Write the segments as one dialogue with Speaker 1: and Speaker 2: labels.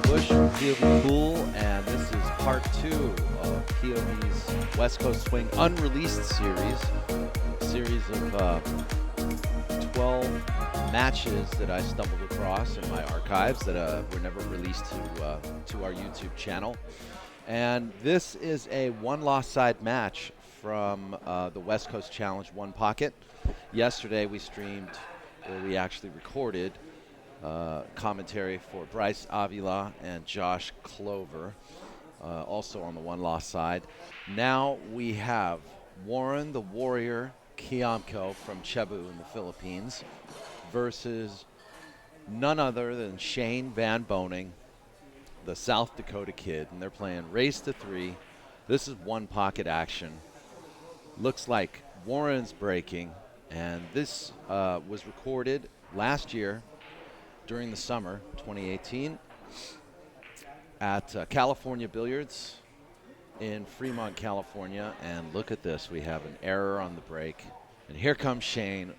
Speaker 1: Busch from POVPOOL, and this is part 2 of POV's West Coast Swing Unreleased series of 12 matches that I stumbled across in my archives that were never released to our YouTube channel. And this is a one-loss side match from the West Coast Challenge One Pocket. Yesterday we streamed, or we actually recorded, commentary for Bryce Avila and Josh Clover, also on the one-loss side. Now we have Warren the Warrior KIAMCO from Cebu in the Philippines versus none other than Shane VanBOENING, the South Dakota kid, and they're playing race to 3. This is one pocket action. Looks like Warren's breaking, and this was recorded last year during the summer 2018 at California Billiards in Fremont, California. And look at this, we have an error on the break, and here comes Shane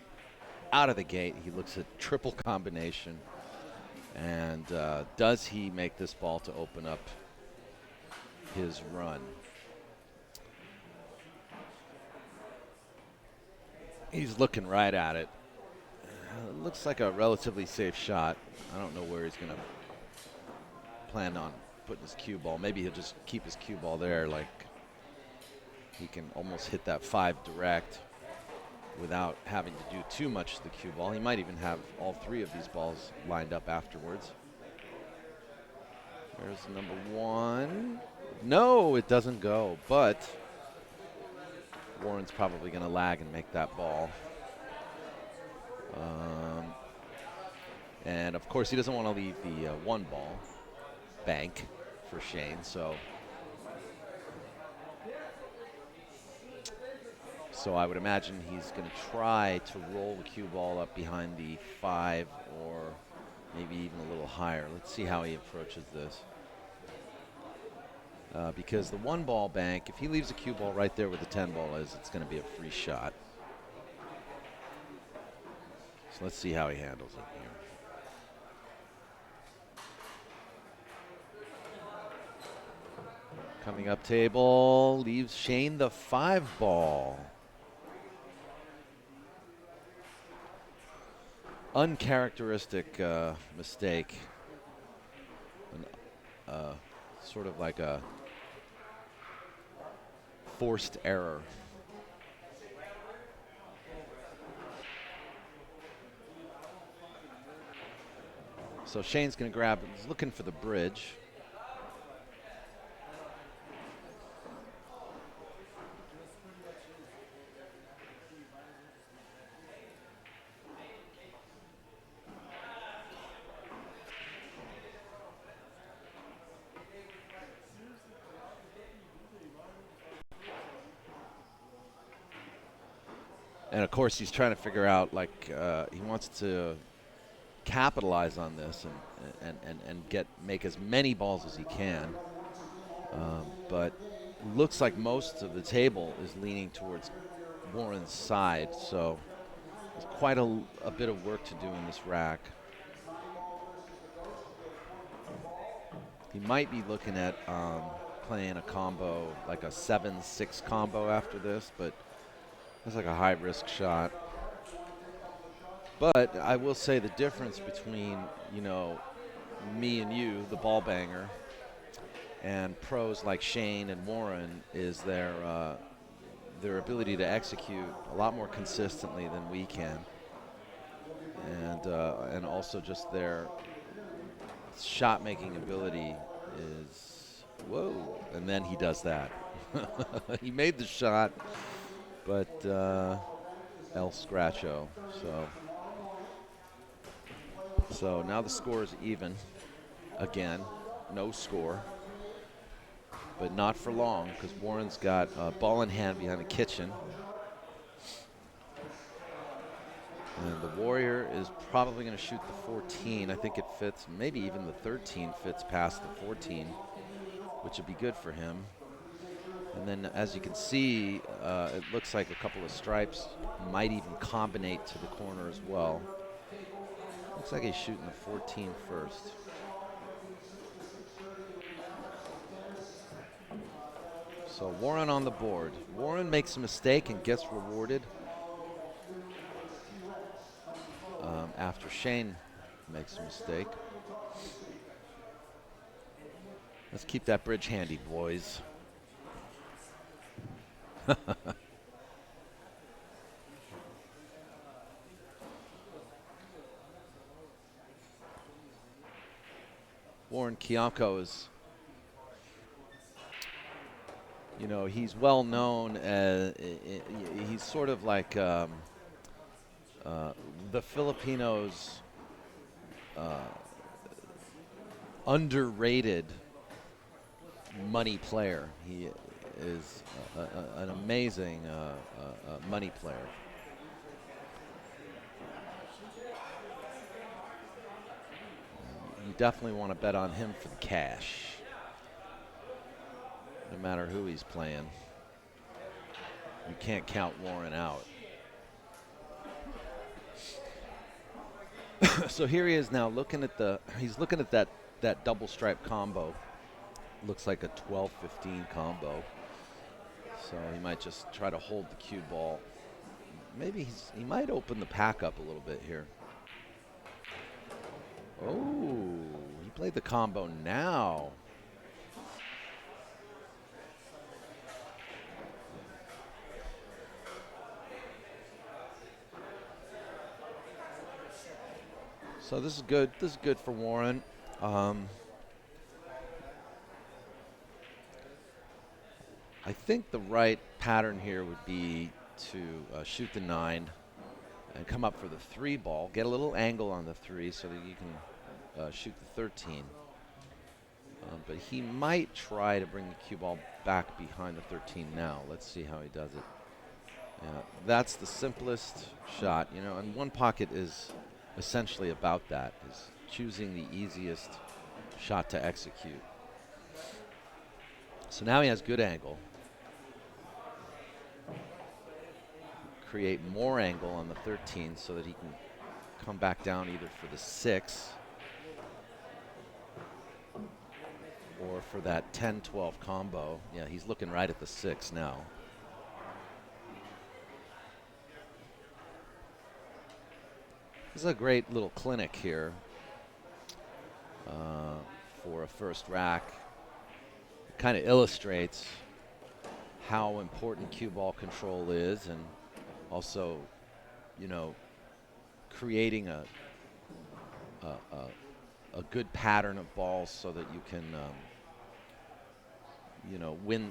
Speaker 1: out of the gate. He looks at triple combination, and does he make this ball to open up his run? He's looking right at it. It looks like a relatively safe shot. I don't know where he's going to plan on putting his cue ball. Maybe he'll just keep his cue ball there, like he can almost hit that 5 direct without having to do too much to the cue ball. He might even have all 3 of these balls lined up afterwards. There's number 1. No, it doesn't go, but Warren's probably going to lag and make that ball. And of course he doesn't want to leave the 1 ball bank for Shane, so I would imagine he's going to try to roll the cue ball up behind the 5 or maybe even a little higher. Let's see how he approaches this. Because the 1 ball bank, if he leaves the cue ball right there where the 10 ball is, it's going to be a free shot. So let's see how he handles it here. Coming up table, leaves Shane the 5 ball. Uncharacteristic mistake. Sort of like a forced error. So Shane's going to grab, he's looking for the bridge. And of course he's trying to figure out, like, he wants to capitalize on this and make as many balls as he can. But looks like most of the table is leaning towards Warren's side, so there's quite a bit of work to do in this rack. He might be looking at playing a combo, like a 7-6 combo after this, but that's like a high-risk shot. But I will say the difference between, you know, me and you, the ball banger, and pros like Shane and Warren is their ability to execute a lot more consistently than we can, and also just their shot-making ability is whoa. And then he does that. He made the shot, but El Scratcho. So now the score is even again, no score, but not for long because Warren's got a ball in hand behind the kitchen. And the Warrior is probably going to shoot the 14. I think it fits, maybe even the 13 fits past the 14, which would be good for him. And then as you can see, it looks like a couple of stripes might even combinate to the corner as well. Looks like he's shooting the 14 first. So Warren on the board. Warren makes a mistake and gets rewarded after Shane makes a mistake. Let's keep that bridge handy, boys. Warren KIAMCO is, you know, he's well known as, he's sort of like the Filipinos' underrated money player. He is an amazing money player. You definitely want to bet on him for the cash, no matter who he's playing. You can't count Warren out. So here he is now looking at he's looking at that double stripe combo. Looks like a 12-15 combo. So he might just try to hold the cue ball. Maybe he might open the pack up a little bit here. Oh, he played the combo now. So this is good. This is good for Warren. I think the right pattern here would be to shoot the 9 and come up for the 3 ball. Get a little angle on the 3 so that you can shoot the 13. But he might try to bring the cue ball back behind the 13 now. Let's see how he does it. Yeah, that's the simplest shot, you know, and one pocket is essentially about that, is choosing the easiest shot to execute. So now he has good angle. Create more angle on the 13 so that he can come back down either for the 6 or for that 10-12 combo. Yeah, he's looking right at the 6 now. This is a great little clinic here for a first rack. It kind of illustrates how important cue ball control is, and also, you know, creating a good pattern of balls so that you can, you know, win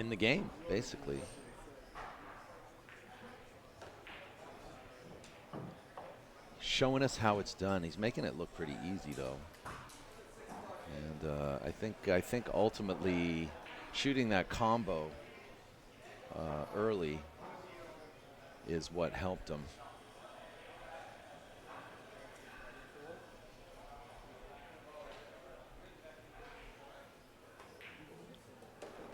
Speaker 1: the game, basically. Showing us how it's done. He's making it look pretty easy, though. And I think ultimately shooting that combo early is what helped him.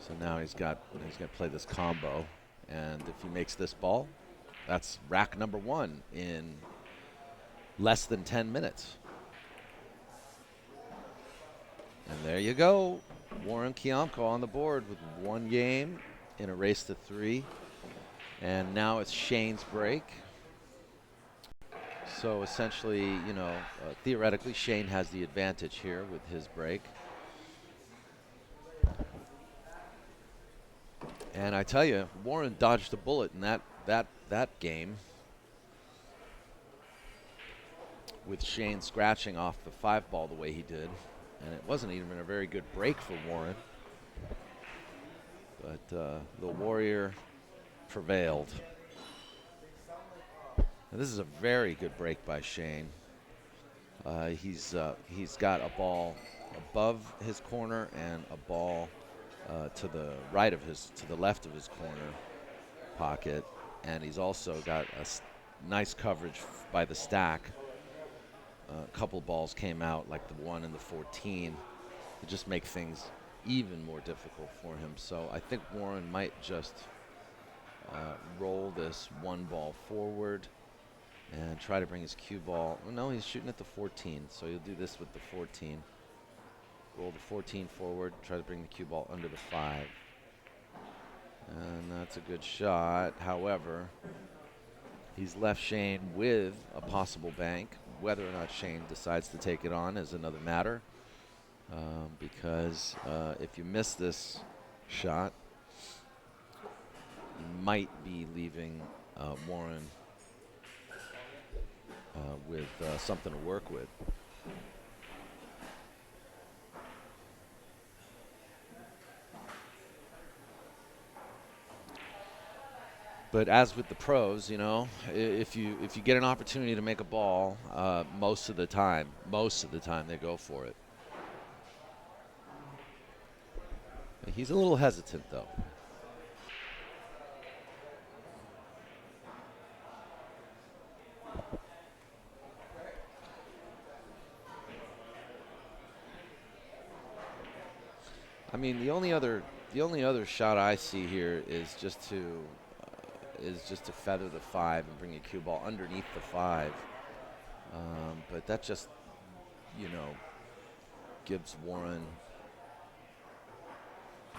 Speaker 1: So now he's got to play this combo, and if he makes this ball, that's rack number 1 in less than 10 minutes. And there you go. Warren KIAMCO on the board with 1 game in a race to 3. And now it's Shane's break. So essentially, you know, theoretically, Shane has the advantage here with his break. And I tell you, Warren dodged a bullet in that game, with Shane scratching off the 5 ball the way he did. And it wasn't even a very good break for Warren. But the Warrior prevailed. And this is a very good break by Shane. He's got a ball above his corner and a ball to the left of his corner pocket, and he's also got a nice coverage by the stack. A couple balls came out, like the 1 and the 14, to just make things even more difficult for him. So I think Warren might just roll this 1 ball forward and try to bring his cue ball. Oh, no, he's shooting at the 14, so he'll do this with the 14. Roll the 14 forward, try to bring the cue ball under the 5. And that's a good shot. However, he's left Shane with a possible bank. Whether or not Shane decides to take it on is another matter. Because if you miss this shot, you might be leaving Warren with something to work with. But as with the pros, you know, if you get an opportunity to make a ball, most of the time they go for it. He's a little hesitant though. I mean, the only other shot I see here is just to feather the 5 and bring a cue ball underneath the 5. But that just, you know, gives Warren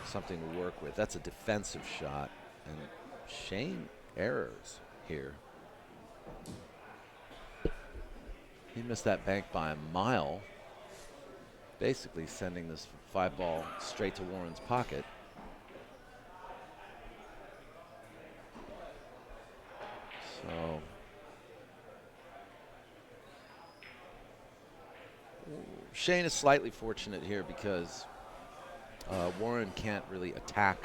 Speaker 1: something to work with. That's a defensive shot, and Shane errors here. He missed that bank by a mile, basically sending this 5 ball straight to Warren's pocket. So Shane is slightly fortunate here because Warren can't really attack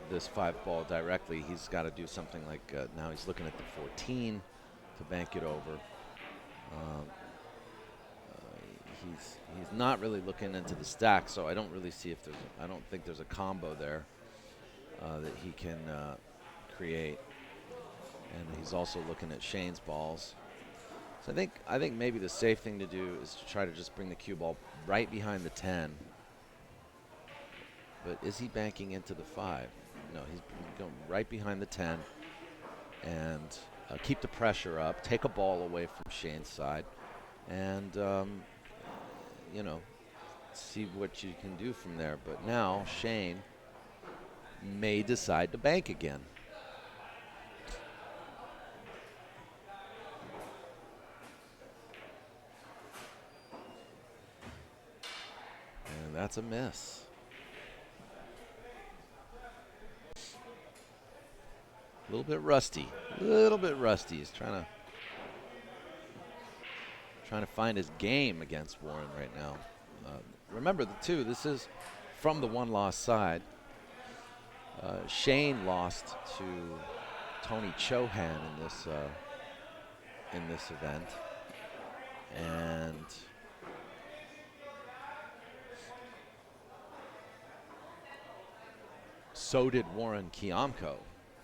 Speaker 1: this 5 ball directly. He's got to do something like now he's looking at the 14 to bank it over. He's not really looking into the stack, so I don't really see if I don't think there's a combo there that he can create. And he's also looking at Shane's balls. So I think maybe the safe thing to do is to try to just bring the cue ball right behind the 10. But is he banking into the 5? No, he's going right behind the 10 and keep the pressure up, take a ball away from Shane's side, and you know, see what you can do from there. But now Shane may decide to bank again. And that's a miss. A little bit rusty. He's trying to find his game against Warren right now. Remember, too, this is from the one-loss side. Shane lost to Tony Chohan in this event, and so did Warren KIAMCO.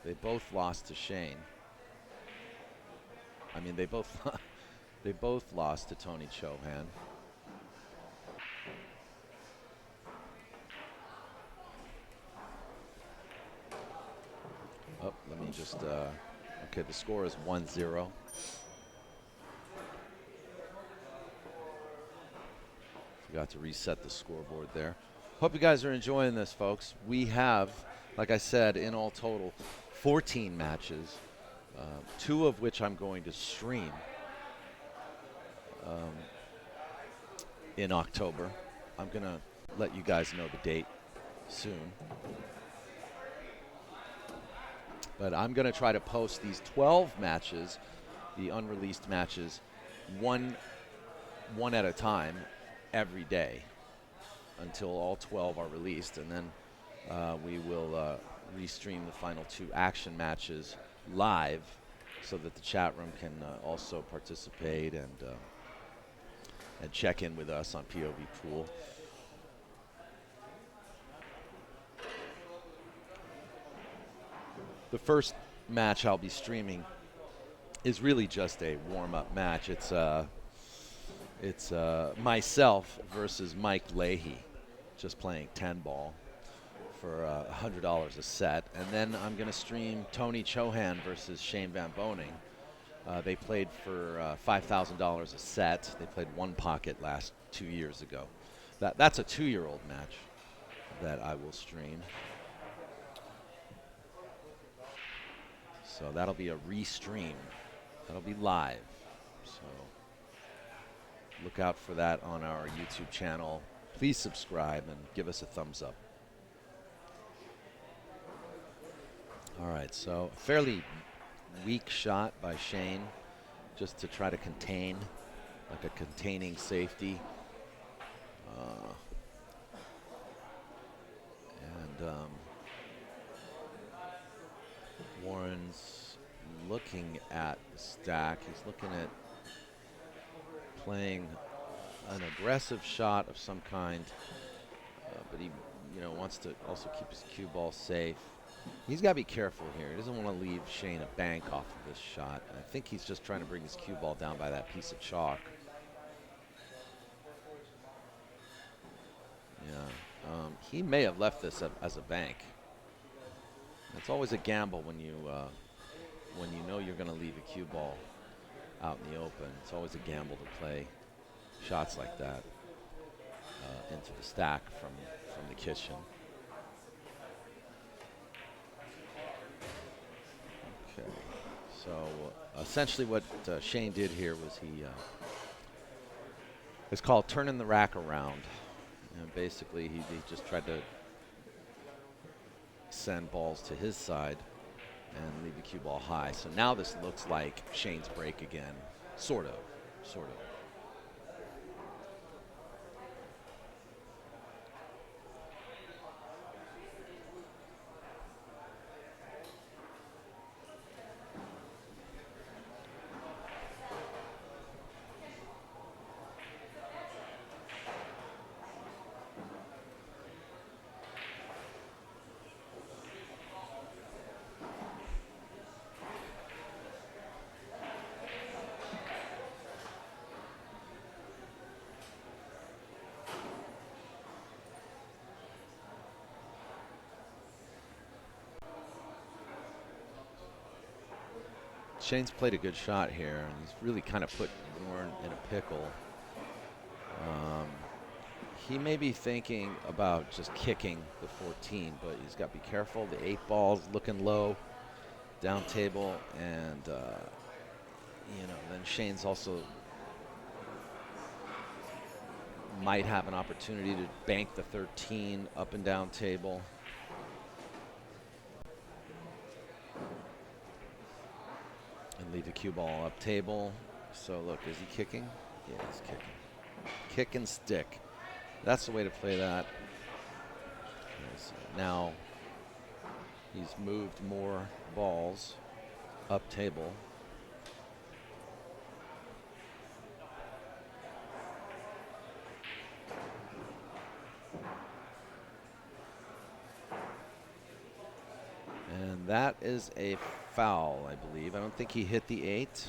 Speaker 1: They both lost to Shane. I mean, they both lost to Tony Chohan. Oh, let me just, okay, the score is 1-0. Forgot to reset the scoreboard there. Hope you guys are enjoying this, folks. We have, like I said, in all total, 14 matches, 2 of which I'm going to stream in October. I'm going to let you guys know the date soon. But I'm going to try to post these 12 matches, the unreleased matches, one at a time every day until all 12 are released. And then we will restream the final 2 action matches live so that the chat room can also participate and check in with us on POVPOOL. The first match I'll be streaming is really just a warm-up match. It's myself versus Mike Leahy, just playing 10 ball for $100 a set. And then I'm going to stream Tony Chohan versus Shane VanBOENING. They played for $5,000 a set. They played one pocket 2 years ago. That's a 2-year-old match that I will stream. So that'll be a restream. That'll be live. So look out for that on our YouTube channel. Please subscribe and give us a thumbs up. All right, so a fairly weak shot by Shane, just to try to contain, like a containing safety. Warren's looking at the stack. He's looking at playing an aggressive shot of some kind, but he, wants to also keep his cue ball safe. He's got to be careful here. He doesn't want to leave Shane a bank off of this shot. I think he's just trying to bring his cue ball down by that piece of chalk. Yeah, he may have left this as a bank. It's always a gamble when you know you're going to leave a cue ball out in the open. It's always a gamble to play shots like that into the stack from the kitchen. Okay, so essentially what Shane did here was it's called turning the rack around. And basically he just tried to send balls to his side and leave the cue ball high. So now this looks like Shane's break again, sort of. Shane's played a good shot here, and he's really kind of put Warren in a pickle. He may be thinking about just kicking the 14, but he's got to be careful. The 8 ball's looking low, down table, and then Shane's also might have an opportunity to bank the 13 up and down table. And leave the cue ball up table. So look, is he kicking? Yeah, he's kicking. Kick and stick. That's the way to play that. So now he's moved more balls up table. And that is a foul, I believe. I don't think he hit the 8.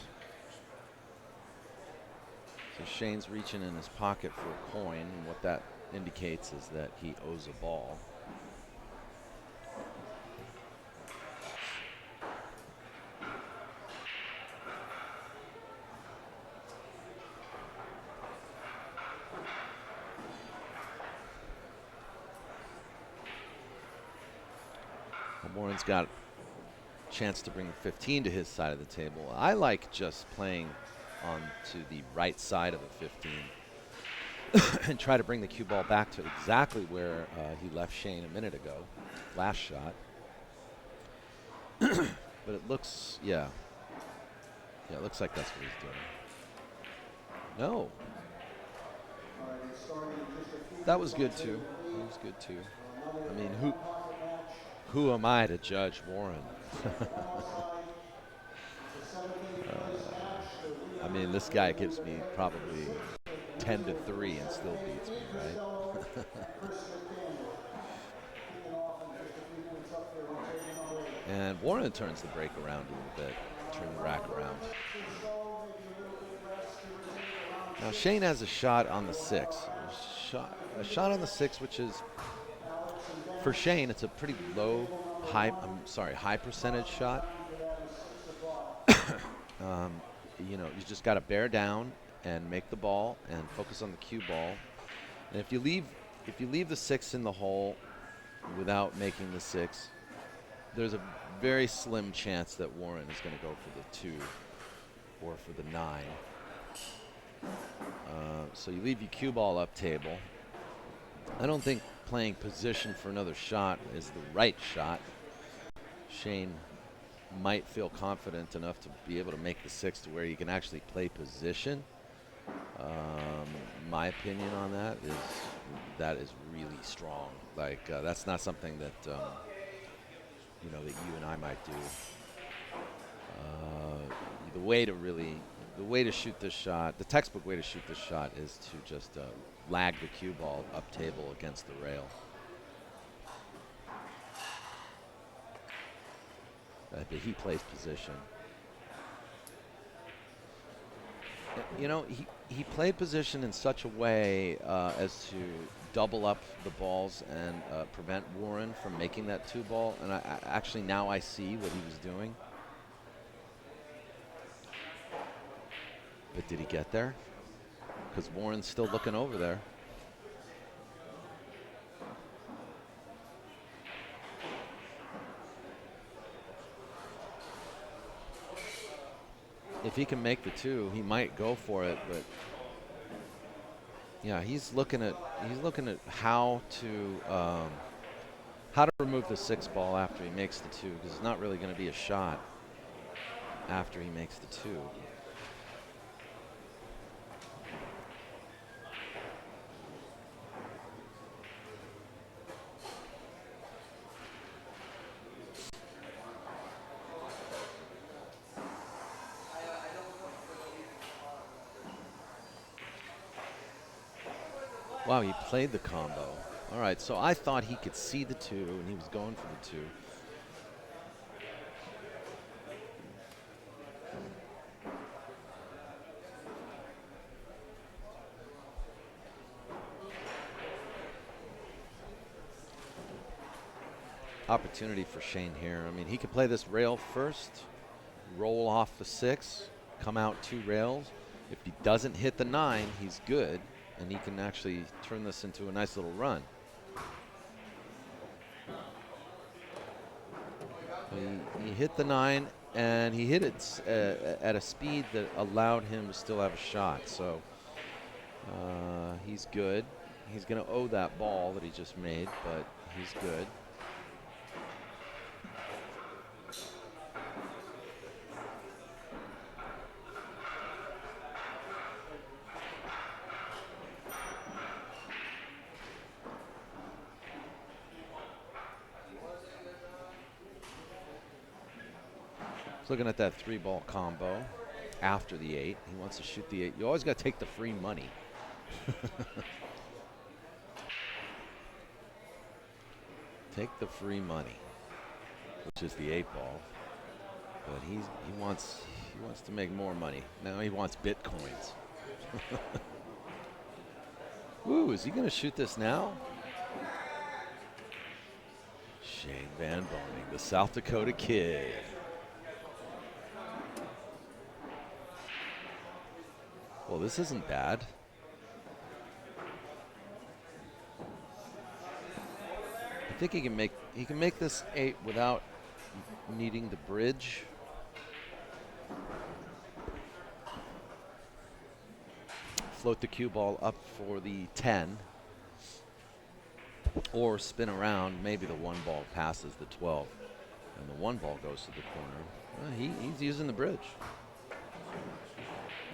Speaker 1: So Shane's reaching in his pocket for a coin, and what that indicates is that he owes a ball. Warren's got a chance to bring 15 to his side of the table. I like just playing on to the right side of the 15 and try to bring the cue ball back to exactly where he left Shane a minute ago, last shot. But it looks, yeah, it looks like that's what he's doing. No. That was good too. That was good too. I mean, who am I to judge Warren? I mean, this guy gives me probably 10 to 3 and still beats me, right? And Warren turns the break around a little bit, turn the rack around. Now Shane has a shot on the 6. A shot on the 6, which is, for Shane, it's a pretty high percentage shot. You just got to bear down and make the ball and focus on the cue ball. And if you leave the 6 in the hole without making the 6, there's a very slim chance that Warren is going to go for the 2 or for the 9. So you leave your cue ball up table. I don't think playing position for another shot is the right shot. Shane might feel confident enough to be able to make the 6 to where he can actually play position. My opinion on that is really strong. Like that's not something that you know, that you and I might do. The way to shoot this shot, the textbook way to shoot this shot is to just lag the cue ball up table against the rail. But he plays position. You know, he played position in such a way as to double up the balls and prevent Warren from making that 2 ball. And actually now I see what he was doing. But did he get there? Because Warren's still looking over there. If he can make the 2, he might go for it, but yeah, he's looking at how to remove the 6 ball after he makes the 2, because it's not really going to be a shot after he makes the 2. Wow, he played the combo. All right, so I thought he could see the 2, and he was going for the 2. Opportunity for Shane here. I mean, he could play this rail first, roll off the 6, come out 2 rails. If he doesn't hit the 9, he's good, and he can actually turn this into a nice little run. He hit the 9, and he hit it at a speed that allowed him to still have a shot. So he's good. He's going to owe that ball that he just made, but he's good. He's looking at that 3-ball combo after the 8. He wants to shoot the 8. You always got to take the free money. Take the free money, which is the 8-ball. But he wants to make more money. Now he wants bitcoins. Ooh, is he going to shoot this now? Shane VanBOENING, the South Dakota kid. Well, this isn't bad. I think he can make this 8 without needing the bridge. Float the cue ball up for the 10, or spin around. Maybe the 1 ball passes the 12, and the 1 ball goes to the corner. He's using the bridge.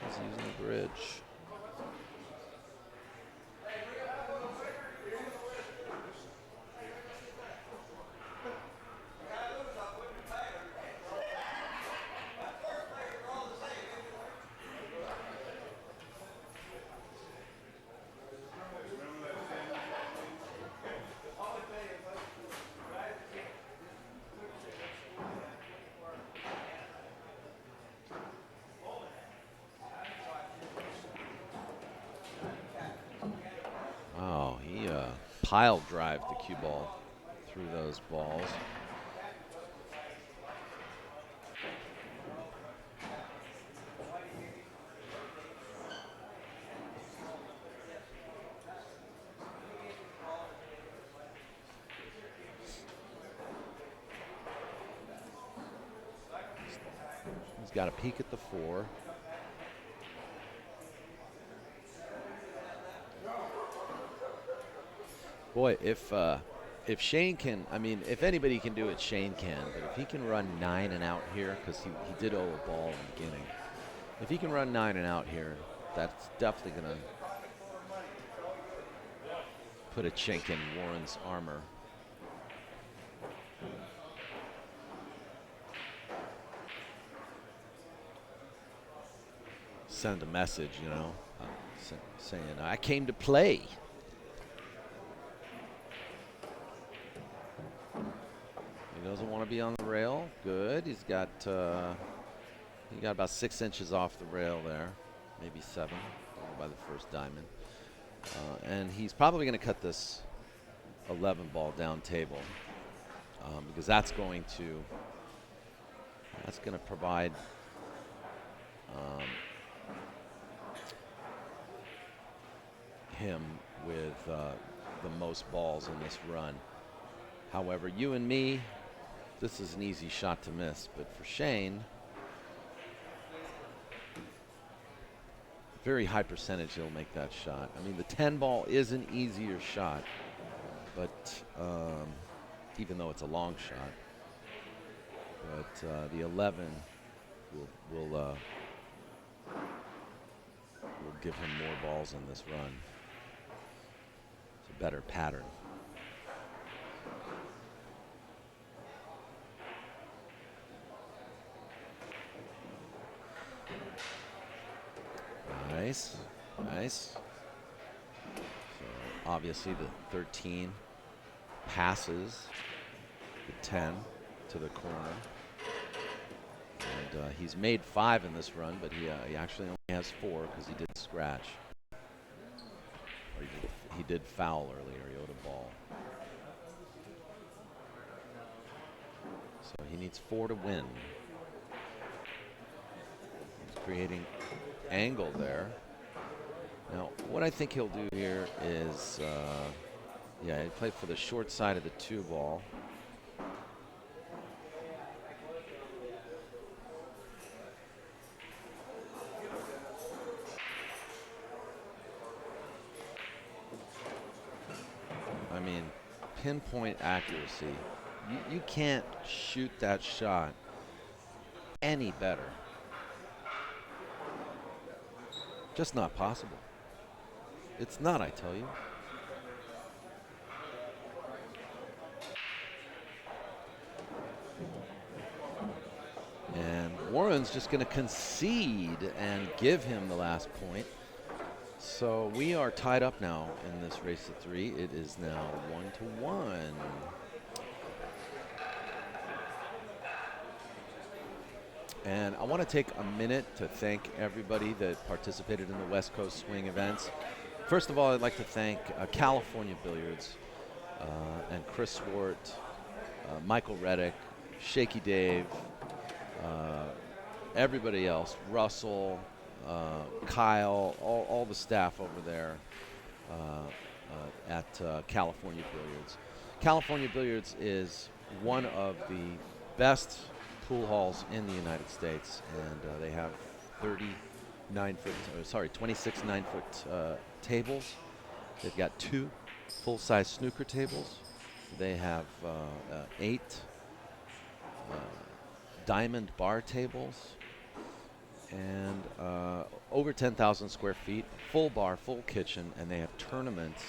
Speaker 1: He's using the bridge. Pile drive the cue ball through those balls. He's got a peek at the 4. Boy, if Shane can, I mean, if anybody can do it, Shane can. But if he can run 9 and out here, because he did owe a ball in the beginning. If he can run 9 and out here, that's definitely going to put a chink in Warren's armor. Send a message, you know, saying, I came to play. He doesn't want to be on the rail. Good. He got about 6 inches off the rail there, maybe 7 by the first diamond. And he's probably going to cut this 11 ball down table because that's going to provide him with the most balls in this run. However, you and me, this is an easy shot to miss, but for Shane, very high percentage he'll make that shot. I mean, the 10 ball is an easier shot, but even though it's a long shot, but the 11 will give him more balls in this run. It's a better pattern. Nice, nice. So obviously the 13 passes the 10 to the corner. And he's made 5 in this run, but he actually only has 4 because he did scratch. Or he did foul earlier, he owed a ball. So he needs 4 to win. He's creating angle there. Now, what I think he'll do here is, he played for the short side of the 2 ball. I mean, pinpoint accuracy. You can't shoot that shot any better. Just not possible. It's not, I tell you. And Warren's just going to concede and give him the last point. So we are tied up now in this race of 3. It is now 1-1. And I want to take a minute to thank everybody that participated in the West Coast Swing events. First of all, I'd like to thank California Billiards and Chris Swart, Michael Reddick, Shaky Dave, everybody else, Russell, Kyle, all the staff over there at California Billiards. California Billiards is one of the best pool halls in the United States, and they have 26 9-foot tables. They've got 2 full-size snooker tables. They have 8 diamond bar tables, and over 10,000 square feet, full bar, full kitchen, and they have tournaments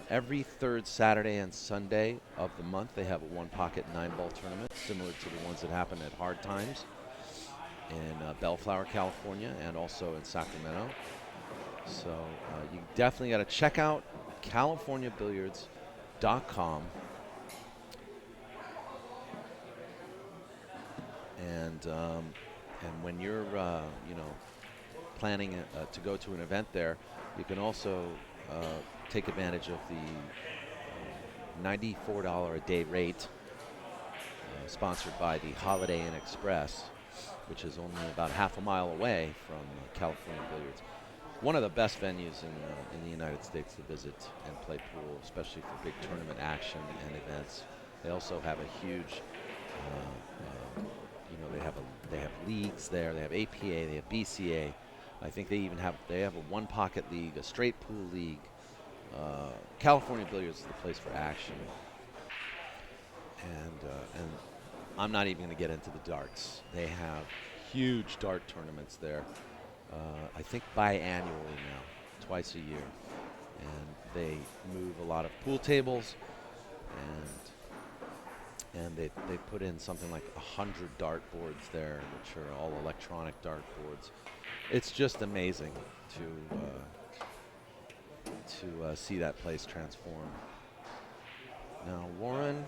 Speaker 1: every 3rd Saturday and Sunday of the month. They have a 1-pocket 9-ball tournament, similar to the ones that happen at Hard Times in Bellflower, California, and also in Sacramento. So you definitely got to check out CaliforniaBilliards.com. And when you're planning to go to an event there, you can also take advantage of the $94 a day rate sponsored by the Holiday Inn Express, which is only about half a mile away from California Billiards. One of the best venues in the United States to visit and play pool, especially for big tournament action and events. They also have a huge You know, they have leagues there. They have APA. They have BCA. I think they even have a one pocket league, a straight pool league. California Billiards is the place for action. And I'm not even going to get into the darts. They have huge dart tournaments there. I think biannually now, twice a year, and they move a lot of pool tables, and they put in something like 100 dart boards there, which are all electronic dart boards. It's just amazing to see that place transform. Now Warren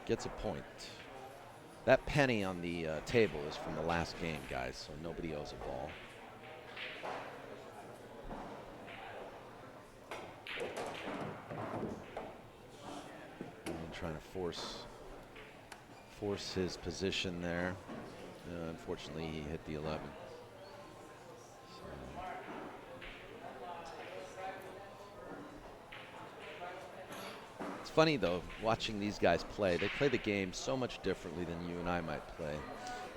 Speaker 1: gets a point. That penny on the table is from the last game, guys, so nobody owes a ball. And trying to force his position there. Unfortunately, he hit the 11. So. It's funny, though, watching these guys play. They play the game so much differently than you and I might play.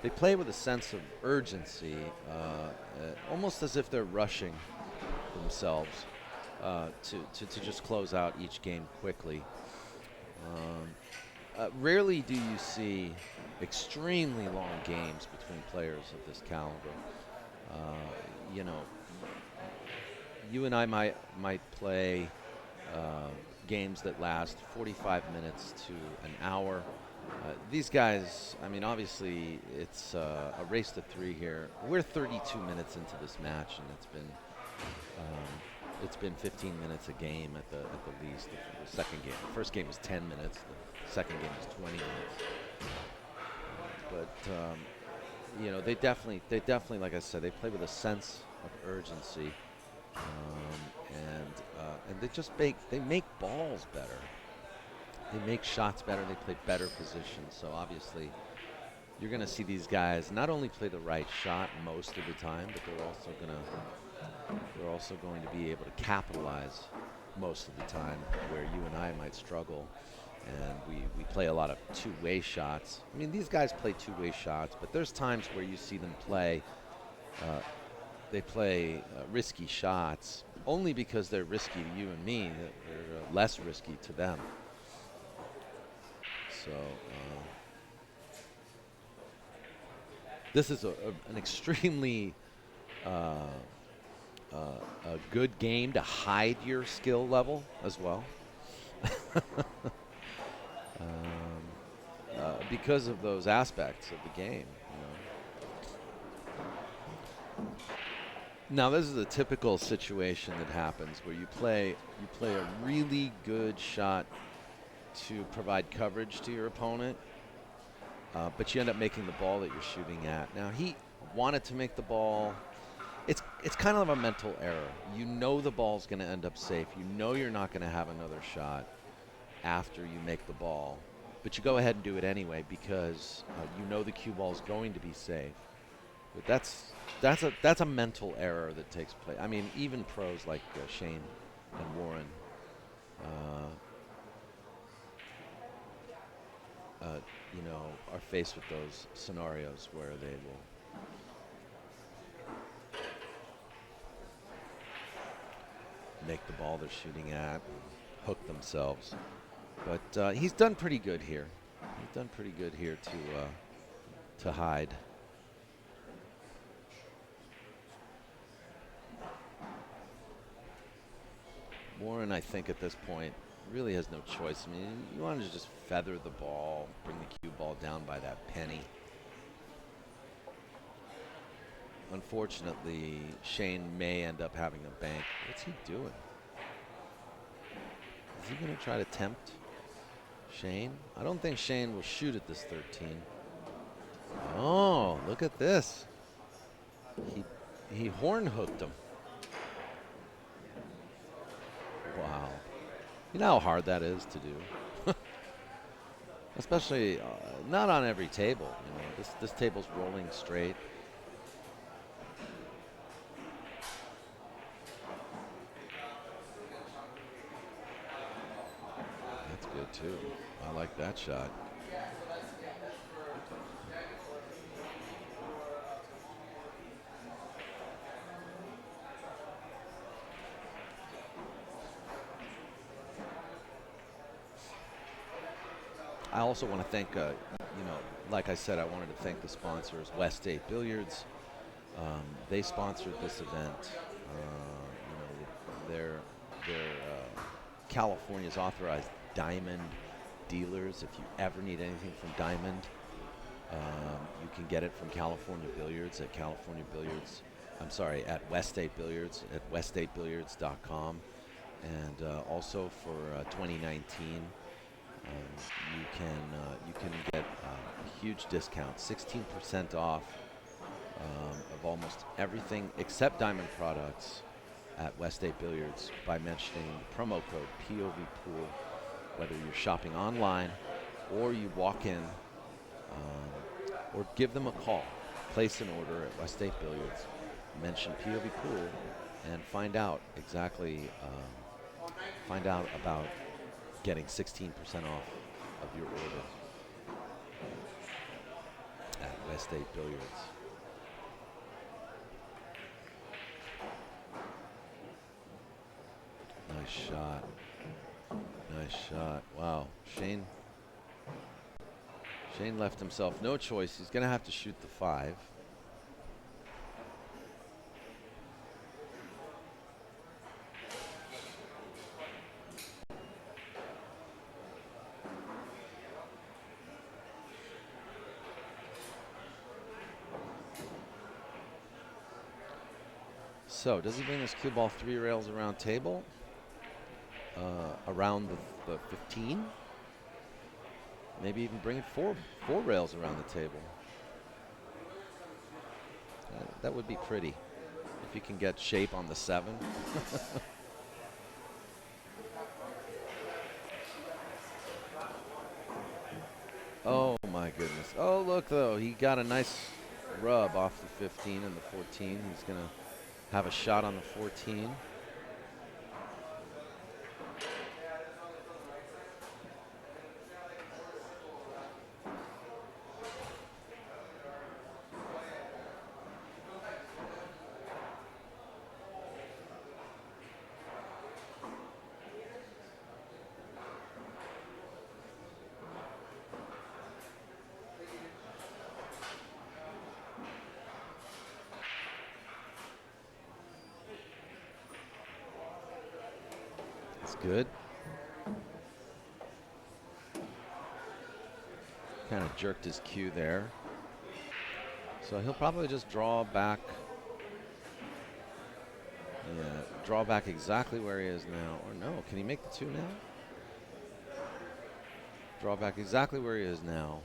Speaker 1: They play with a sense of urgency, almost as if they're rushing themselves to just close out each game quickly. Rarely do you see extremely long games between players of this caliber. You know, you and I might play games that last 45 minutes to an hour. These guys, I mean, obviously it's a race to 3 here. We're 32 minutes into this match, and it's been 15 minutes a game at the least. The second game, the first game was 10 minutes. The second game was 20 minutes. But you know, they definitely, like I said, they play with a sense of urgency, and they just make balls better. They make shots better. They play better positions. So obviously, you're going to see these guys not only play the right shot most of the time, but they're also going to be able to capitalize most of the time, where you and I might struggle. And we play a lot of two-way shots. I mean, these guys play two-way shots, but there's times where you see them play. They play risky shots only because they're risky to you and me. They're less risky to them. So this is an extremely a good game to hide your skill level as well. Because of those aspects of the game. You know. Now, this is a typical situation that happens where you play a really good shot to provide coverage to your opponent, but you end up making the ball that you're shooting at. Now, he wanted to make the ball. It's kind of a mental error. You know the ball's going to end up safe. You know you're not going to have another shot after you make the ball, but you go ahead and do it anyway because you know the cue ball is going to be safe. But that's a mental error that takes place. I mean, even pros like Shane and Warren, you know, are faced with those scenarios where they will make the ball they're shooting at, and hook themselves. But he's done pretty good here. He's done pretty good here to hide. Warren, I think at this point, really has no choice. I mean, you want to just feather the ball, bring the cue ball down by that penny. Unfortunately, Shane may end up having a bank. What's he doing? Is he going to try to tempt Shane? I don't think Shane will shoot at this 13. Oh, look at this. He horn hooked him. Wow. You know how hard that is to do? Especially not on every table. You know, this table's rolling straight. That's good too. I like that shot. I also want to thank, like I said, I wanted to thank the sponsors, West State Billiards. They sponsored this event. They're California's authorized diamond dealers. If you ever need anything from Diamond, you can get it from California Billiards at California Billiards. I'm sorry, at West State Billiards at weststatebilliards.com. And also for 2019, you can get a huge discount, 16% off of almost everything except diamond products at West State Billiards by mentioning the promo code POVPOOL, whether you're shopping online or you walk in or give them a call. Place an order at West State Billiards, mention POVPOOL, and find out exactly, find out about getting 16% off of your order at West State Billiards. Nice shot. Nice shot. Wow. Shane left himself no choice. He's going to have to shoot the 5. So, does he bring this cue ball 3 rails around table? Around the 15? Maybe even bring it 4 rails around the table. That would be pretty if you can get shape on the 7. Oh my goodness. Oh, look though, he got a nice rub off the 15 and the 14. He's going to have a shot on the 14. Good. Kind of jerked his cue there. So he'll probably just draw back. Yeah, draw back exactly where he is now. Or no, can he make the 2 now? Draw back exactly where he is now.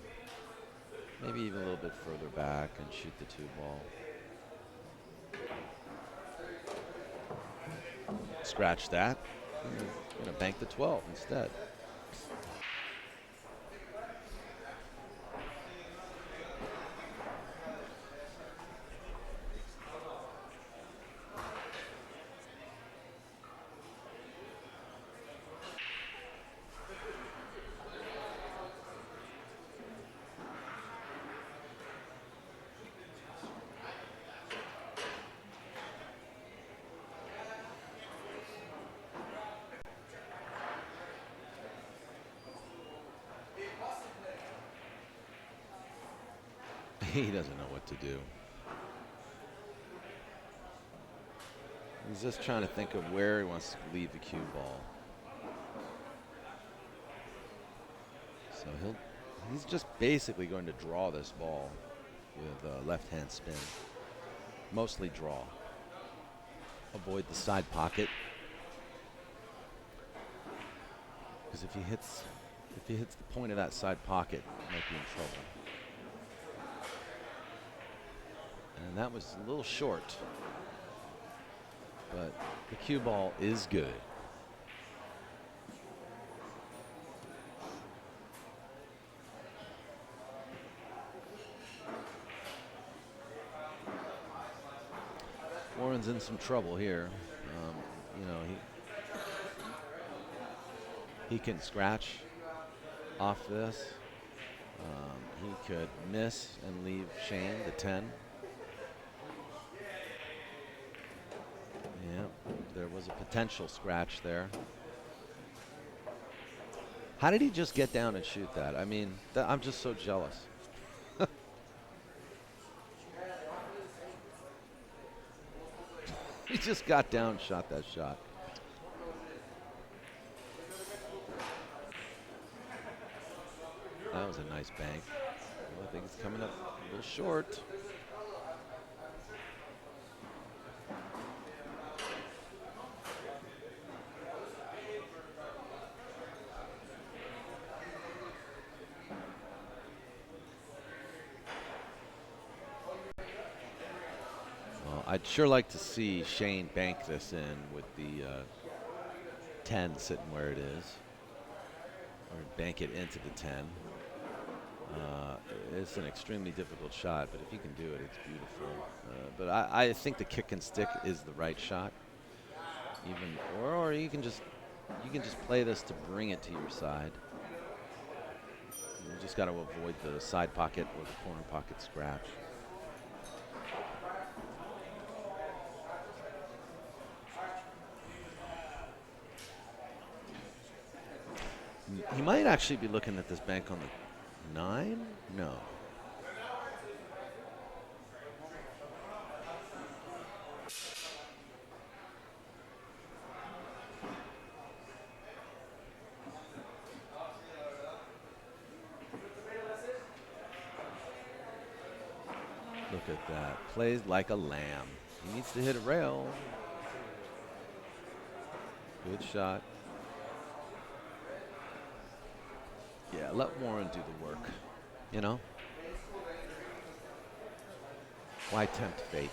Speaker 1: Maybe even a little bit further back and shoot the 2 ball. Scratch that. Going to bank the 12 instead. He doesn't know what to do. He's just trying to think of where he wants to leave the cue ball. So he's just basically going to draw this ball with a left-hand spin. Mostly draw. Avoid the side pocket. Because if he hits the point of that side pocket, he might be in trouble. And that was a little short. But the cue ball is good. Warren's in some trouble here. He can scratch off this. He could miss and leave Shane the 10. Yeah, there was a potential scratch there. How did he just get down and shoot that? I mean, I'm just so jealous. He just got down and shot that shot. That was a nice bank. Well, I think it's coming up a little short. Well, I'd sure like to see Shane bank this in with the 10 sitting where it is, or bank it into the 10. It's an extremely difficult shot, but if you can do it, it's beautiful. But I think the kick and stick is the right shot. Even or you can just play this to bring it to your side. You just got to avoid the side pocket or the corner pocket scratch. He might actually be looking at this bank on the 9? No. Look at that. Plays like a lamb. He needs to hit a rail. Good shot. Yeah, let Warren do the work, you know? Why tempt fate?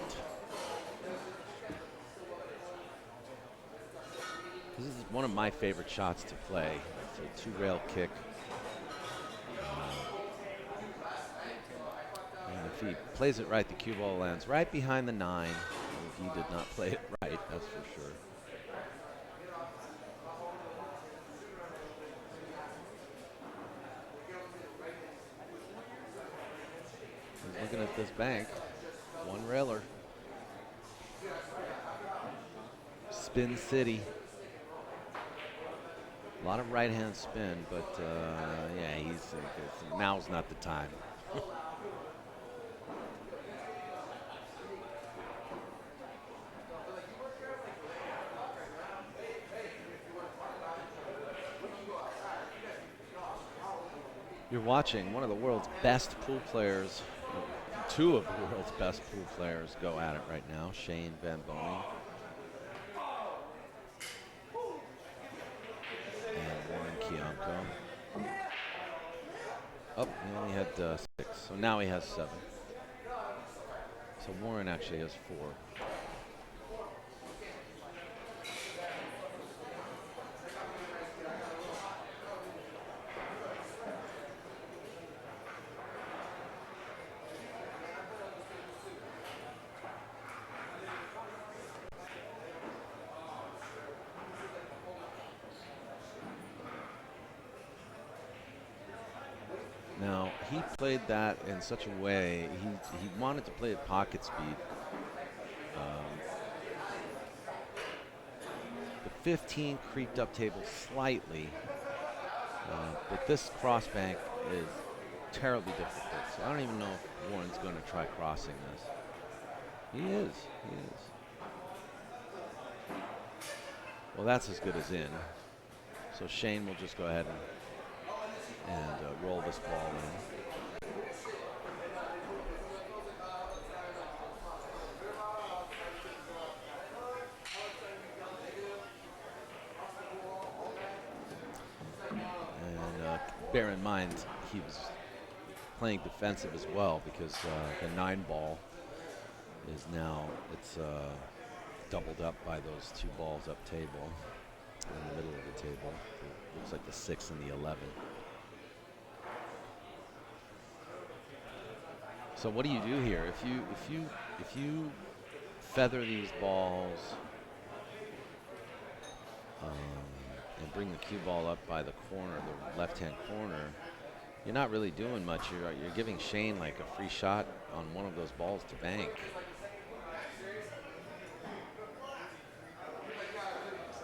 Speaker 1: This is one of my favorite shots to play. It's a two-rail kick. And if he plays it right, the cue ball lands right behind the 9. He did not play it right, that's for sure. He's looking at this bank. One railer. Spin City. A lot of right-hand spin, but yeah, now's not the time. You're watching one of the world's best pool players, two of the world's best pool players go at it right now, Shane VanBOENING and Warren KIAMCO. Oh, he only had 6, so now he has 7. So Warren actually has 4. Now, he played that in such a way, he wanted to play at pocket speed. The 15 creeped up table slightly, but this cross bank is terribly difficult, so I don't even know if Warren's going to try crossing this. He is. Well, that's as good as in. So Shane will just go ahead and roll this ball in. And bear in mind, he was playing defensive as well because the 9 ball is now, it's doubled up by those 2 balls up table in the middle of the table. It looks like the 6 and the 11. So what do you do here? If you feather these balls and bring the cue ball up by the corner, the left-hand corner, you're not really doing much. You're giving Shane like a free shot on one of those balls to bank.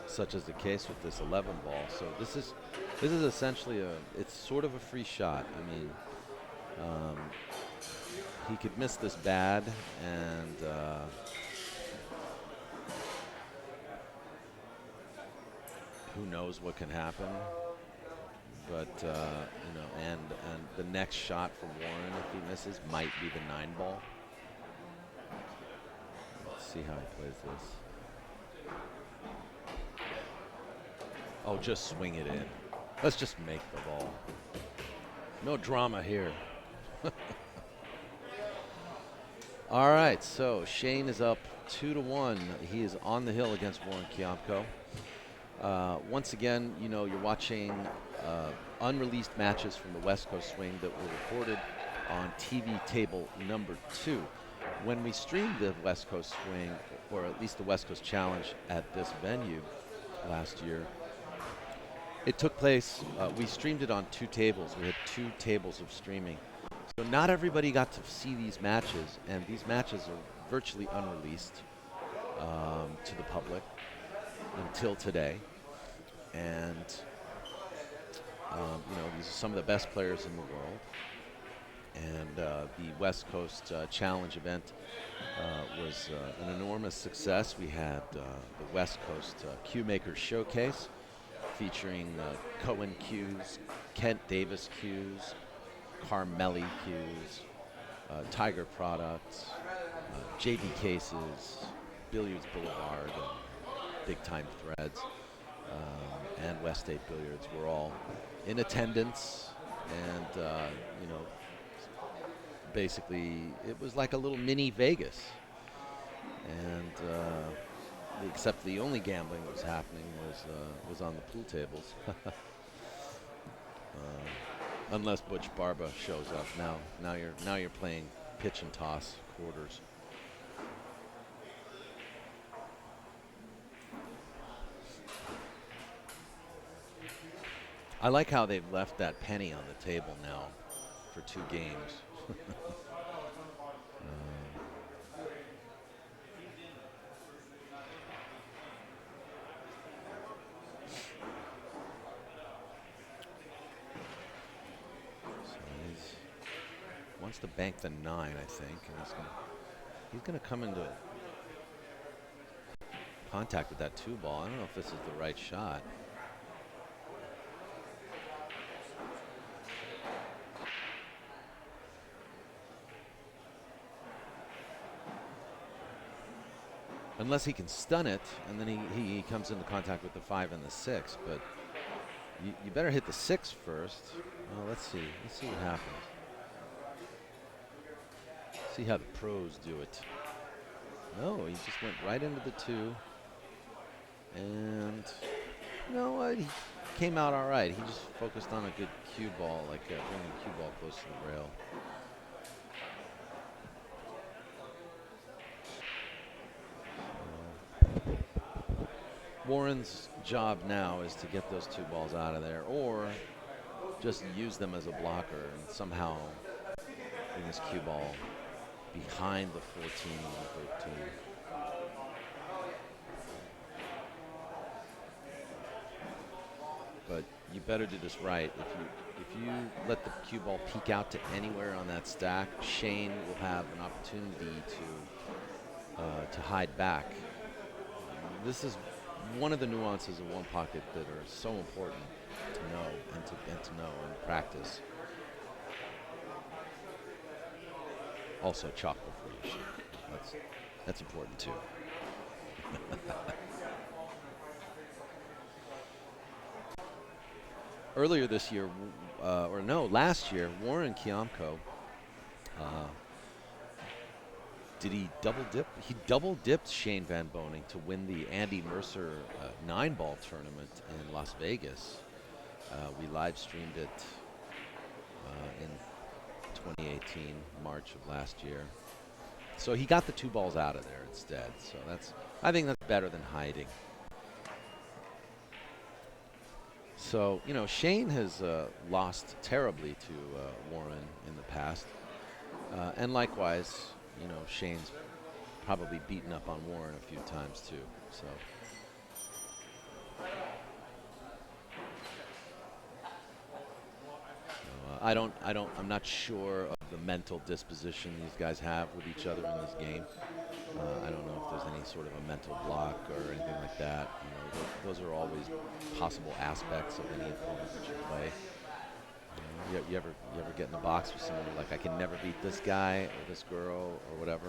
Speaker 1: Such as the case with this 11 ball. So this is This is essentially it's sort of a free shot. I mean, um, he could miss this bad, and who knows what can happen. But you know, and the next shot from Warren, if he misses, might be the 9-ball. Let's see how he plays this. Oh, just swing it in. Let's just make the ball. No drama here. All right, so Shane is up 2-1. He is on the hill against Warren KIAMCO. Once again, you know, you're watching unreleased matches from the West Coast Swing that were recorded on TV table number 2. When we streamed the West Coast Swing, or at least the West Coast Challenge at this venue last year, it took place, we streamed it on 2 tables. We had 2 tables of streaming. So not everybody got to see these matches, and these matches are virtually unreleased to the public until today. And you know, these are some of the best players in the world. And the West Coast Challenge event was an enormous success. We had the West Coast Cue Makers Showcase featuring Cohen cues, Kent Davis cues, Carmelli cues, Tiger products, JD cases, Billiards Boulevard, Big Time Threads, and West State Billiards were all in attendance. And you know, basically it was like a little mini Vegas. And except the only gambling that was happening was on the pool tables. Unless Butch Barba shows up. Now you're playing pitch and toss quarters. I like how they've left that penny on the table now for 2 games. Wants to bank the 9, I think, and he's gonna come into contact with that 2-ball. I don't know if this is the right shot. Unless he can stun it, and then he comes into contact with the 5 and the 6. But you better hit the 6 first. Well, let's see. Let's see what happens. See how the pros do it. No, he just went right into the 2. And you know what? He came out all right. He just focused on a good cue ball, like bringing the cue ball close to the rail. Warren's job now is to get those 2 balls out of there, or just use them as a blocker and somehow bring his cue ball behind the 14 and the 13. But you better do this right. If you let the cue ball peek out to anywhere on that stack, Shane will have an opportunity to hide back. This is one of the nuances of one pocket that are so important to know and to know and practice. Also, chalk before you shoot. That's important too. Earlier this year, last year, Warren KIAMCO, did he double dip? He double dipped Shane VanBOENING to win the Andy Mercer 9-ball tournament in Las Vegas. We live streamed it in 2018, March of last year. So he got the 2 balls out of there instead. So I think that's better than hiding. So, you know, Shane has lost terribly to Warren in the past. And likewise, you know, Shane's probably beaten up on Warren a few times too. So I'm not sure of the mental disposition these guys have with each other in this game. I don't know if there's any sort of a mental block or anything like that. You know, those are always possible aspects of any opponent that you play. You ever get in the box with someone like, I can never beat this guy or this girl or whatever?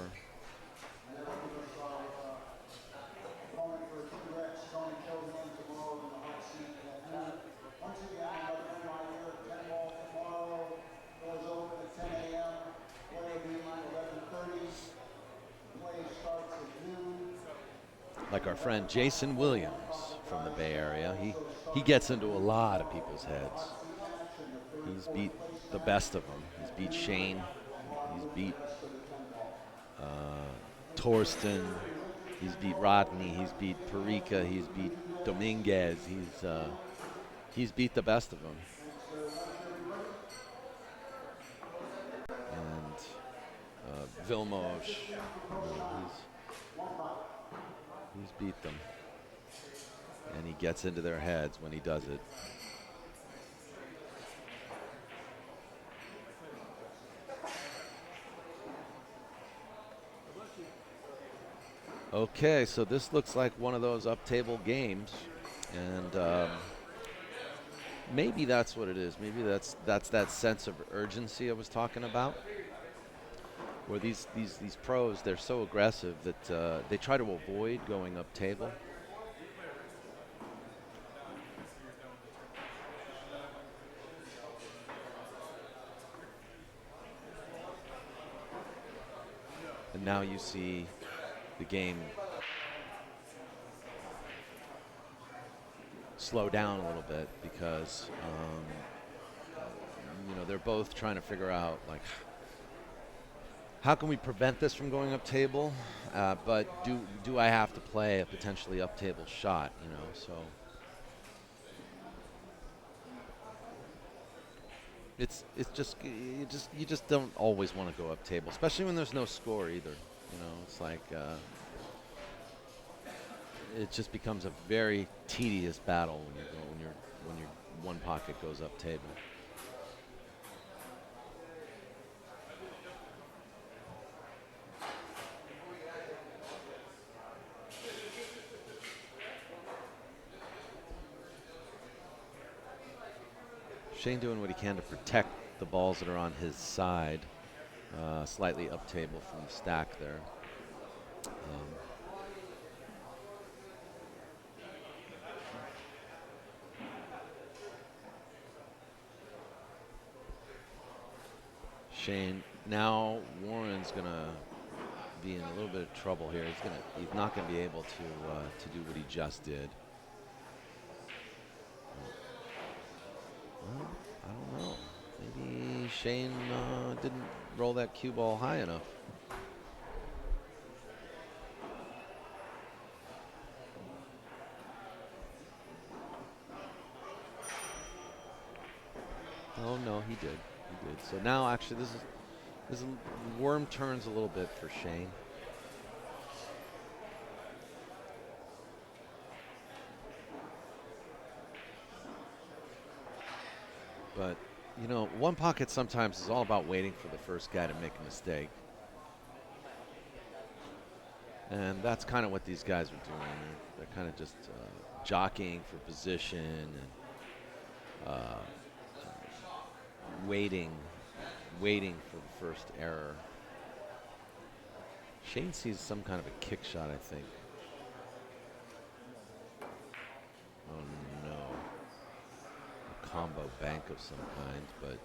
Speaker 1: Like our friend Jason Williams from the Bay Area, he gets into a lot of people's heads. He's beat the best of them. He's beat Shane. He's beat Torsten. He's beat Rodney. He's beat Perica. He's beat Dominguez. He's beat the best of them. And Vilmos, he's beat them. And he gets into their heads when he does it. Okay, so this looks like one of those up-table games, and maybe that's what it is. Maybe that's that sense of urgency I was talking about, where these pros, they're so aggressive that they try to avoid going up-table. And now you see the game slow down a little bit because you know, they're both trying to figure out, like, how can we prevent this from going up table, but do I have to play a potentially up table shot, you know? So it's just you just don't always want to go up table, especially when there's no score either. You know, it's like it just becomes a very tedious battle when your one pocket goes up table. Shane doing what he can to protect the balls that are on his side, slightly up table from the stack there. Shane, now Warren's gonna be in a little bit of trouble here. He's not gonna be able to do what he just did. Well, I don't know. Maybe Shane didn't roll that cue ball high enough. Oh no, he did. He did. So now actually this is worm turns a little bit for Shane. But, you know, one pocket sometimes is all about waiting for the first guy to make a mistake. And that's kind of what these guys are doing. They're kind of just jockeying for position and waiting for the first error. Shane sees some kind of a kick shot, I think. Oh no. A combo bank of some kind, but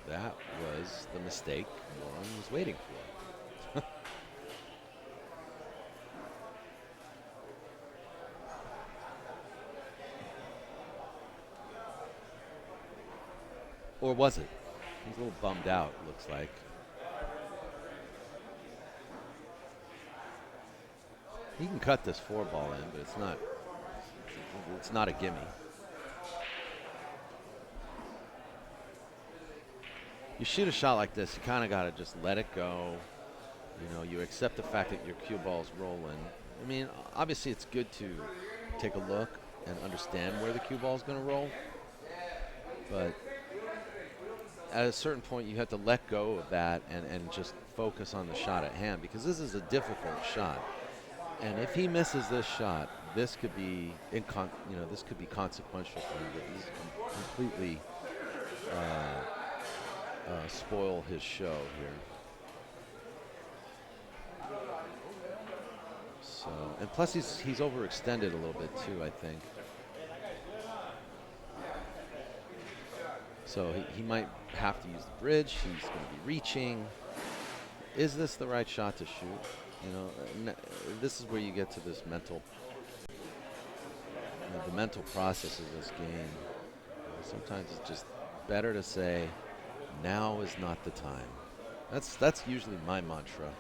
Speaker 1: that was the mistake Warren was waiting for. Or was it? He's a little bummed out, looks like. He can cut this 4-ball in, but it's not a gimme. You shoot a shot like this, you kind of got to just let it go. You know, you accept the fact that your cue ball's rolling. I mean, obviously it's good to take a look and understand where the cue ball's going to roll, but at a certain point, you have to let go of that and just focus on the shot at hand, because this is a difficult shot. And if he misses this shot, this could be this could be consequential for him. He's completely spoil his show here. So, and plus he's overextended a little bit too, I think. So he might have to use the bridge. He's going to be reaching. Is this the right shot to shoot? You know, this is where you get to this mental, the mental process of this game. Sometimes it's just better to say, now is not the time. That's usually my mantra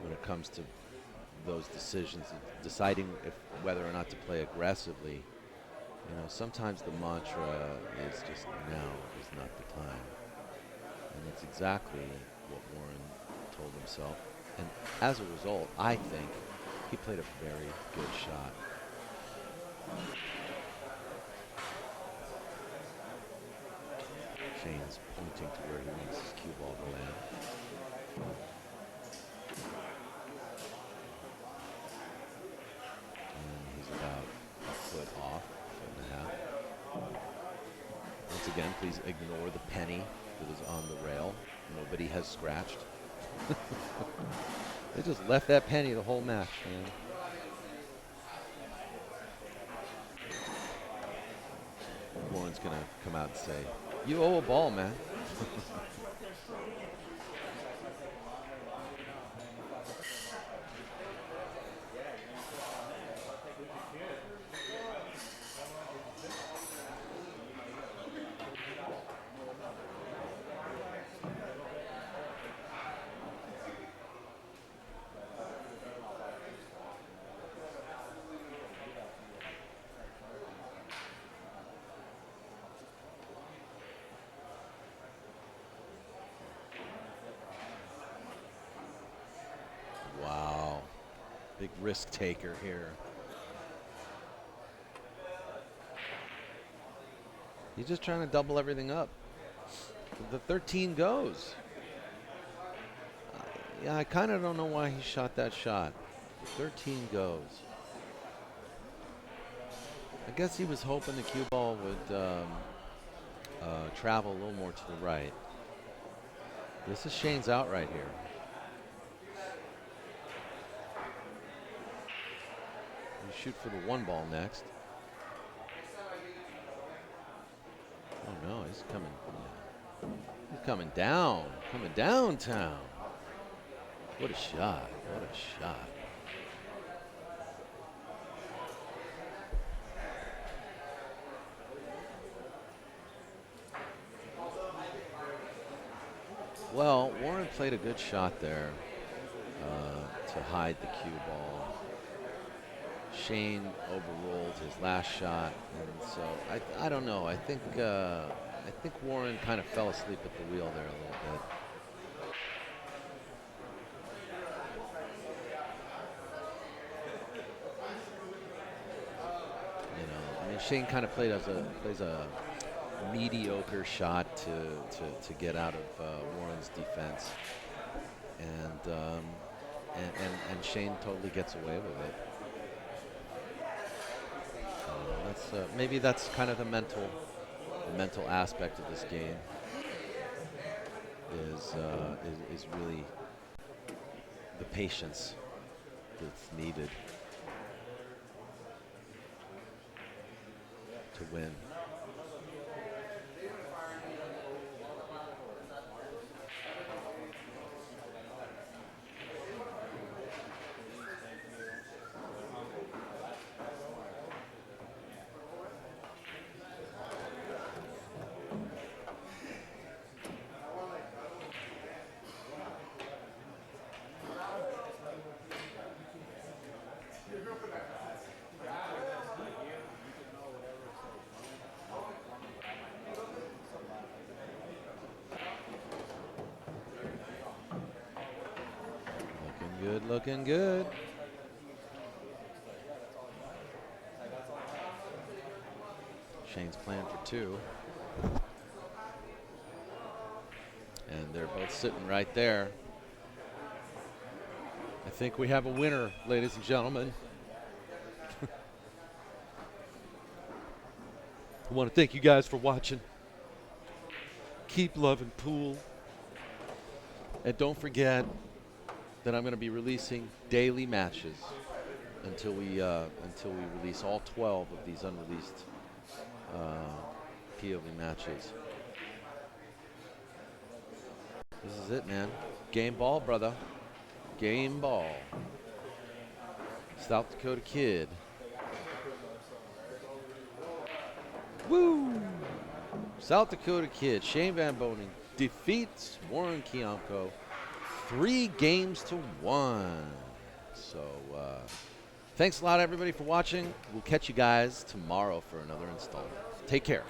Speaker 1: when it comes to those decisions, deciding whether or not to play aggressively. You know, sometimes the mantra is just, now is not the time. And that's exactly what Warren told himself. And as a result, I think he played a very good shot. Shane's pointing to where he wants his cue ball to land. And he's about a foot off, foot and a half. Once again, please ignore the penny that is on the rail. Nobody has scratched. They just left that penny the whole match, man. Warren's gonna come out and say, "You owe a ball, man." Wow, big risk taker here. He's just trying to double everything up. The 13 goes. Yeah, I kind of don't know why he shot that shot. The 13 goes. I guess he was hoping the cue ball would travel a little more to the right. This is Shane's out right here. You shoot for the one ball next. Oh no, he's coming. He's coming down. Coming downtown. What a shot. What a shot. Well, Warren played a good shot there to hide the cue ball. Shane overruled his last shot, and so I don't know. I think Warren kind of fell asleep at the wheel there a little bit. You know, I mean, Shane kind of plays a mediocre shot to get out of Warren's defense, and Shane totally gets away with it. Maybe that's kind of the mental aspect of this game. Is really the patience that's needed to win. Looking good. Shane's playing for two. And they're both sitting right there. I think we have a winner, ladies and gentlemen. I want to thank you guys for watching. Keep loving pool. And don't forget that I'm going to be releasing daily matches until we release all 12 of these unreleased POV matches. This is it, man. Game ball, brother. Game ball. South Dakota Kid. Woo! South Dakota Kid, Shane VanBOENING defeats Warren KIAMCO 3-1. So, thanks a lot, everybody, for watching. We'll catch you guys tomorrow for another installment. Take care.